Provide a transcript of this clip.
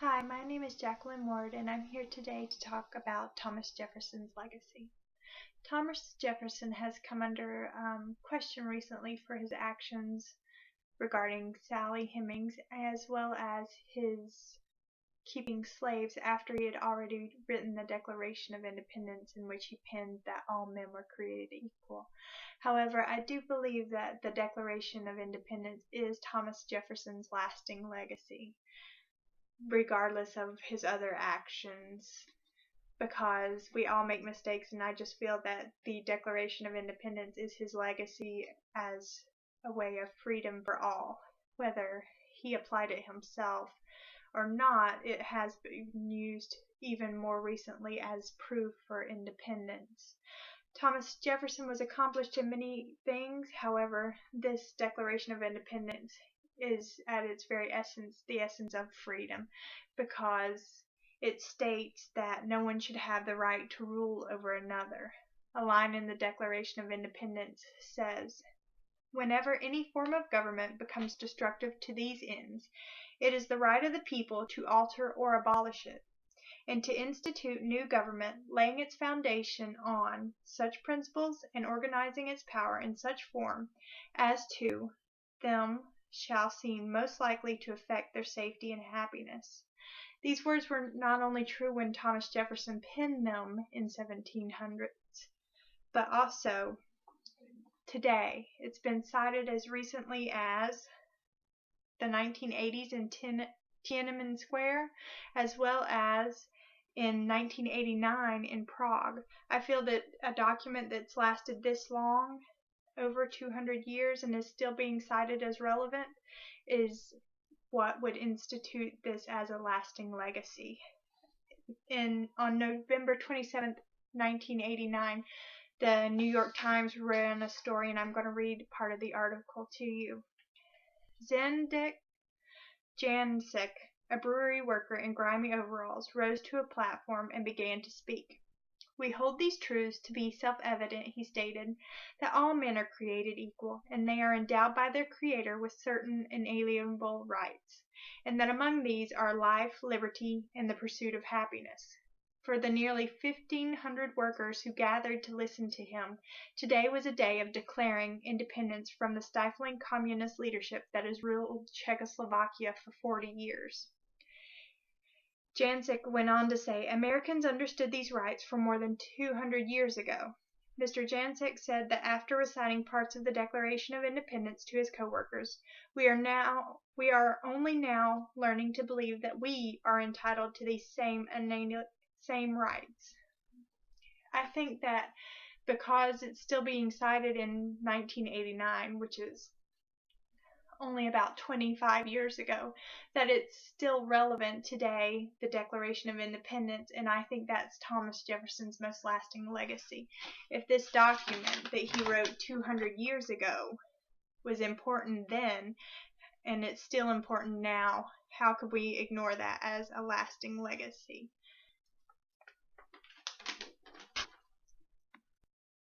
Hi, my name is Jacqueline Ward, and I'm here today to talk about Thomas Jefferson's legacy. Thomas Jefferson has come under question recently for his actions regarding Sally Hemings, as well as his keeping slaves after he had already written the Declaration of Independence, in which he penned that all men were created equal. However, I do believe that the Declaration of Independence is Thomas Jefferson's lasting legacy, regardless of his other actions, because we all make mistakes, and I just feel that the Declaration of Independence is his legacy as a way of freedom for all. Whether he applied it himself or not, it has been used even more recently as proof for independence. Thomas Jefferson was accomplished in many things. However, this Declaration of Independence is at its very essence the essence of freedom, because it states that no one should have the right to rule over another. A line in the Declaration of Independence says, "Whenever any form of government becomes destructive to these ends, it is the right of the people to alter or abolish it, and to institute new government, laying its foundation on such principles and organizing its power in such form as to them shall seem most likely to affect their safety and happiness." These words were not only true when Thomas Jefferson penned them in 1700s, but also today. It's been cited as recently as the 1980s in Tiananmen Square, as well as in 1989 in Prague. I feel that a document that's lasted this long, over 200 years, and is still being cited as relevant, is what would institute this as a lasting legacy. On November 27th, 1989, the New York Times ran a story, and I'm going to read part of the article to you. Zdeněk Jancek, a brewery worker in grimy overalls, rose to a platform and began to speak. "We hold these truths to be self-evident," he stated, "that all men are created equal, and they are endowed by their Creator with certain inalienable rights, and that among these are life, liberty, and the pursuit of happiness." For the nearly 1,500 workers who gathered to listen to him, today was a day of declaring independence from the stifling communist leadership that has ruled Czechoslovakia for 40 years. Jancek went on to say, "Americans understood these rights for more than 200 years ago." Mr. Jancek said that after reciting parts of the Declaration of Independence to his co-workers, we are only now learning to believe that we are entitled to these same rights. I think that because it's still being cited in 1989, which is only about 25 years ago, that it's still relevant today, the Declaration of Independence, and I think that's Thomas Jefferson's most lasting legacy. If this document that he wrote 200 years ago was important then, and it's still important now, how could we ignore that as a lasting legacy?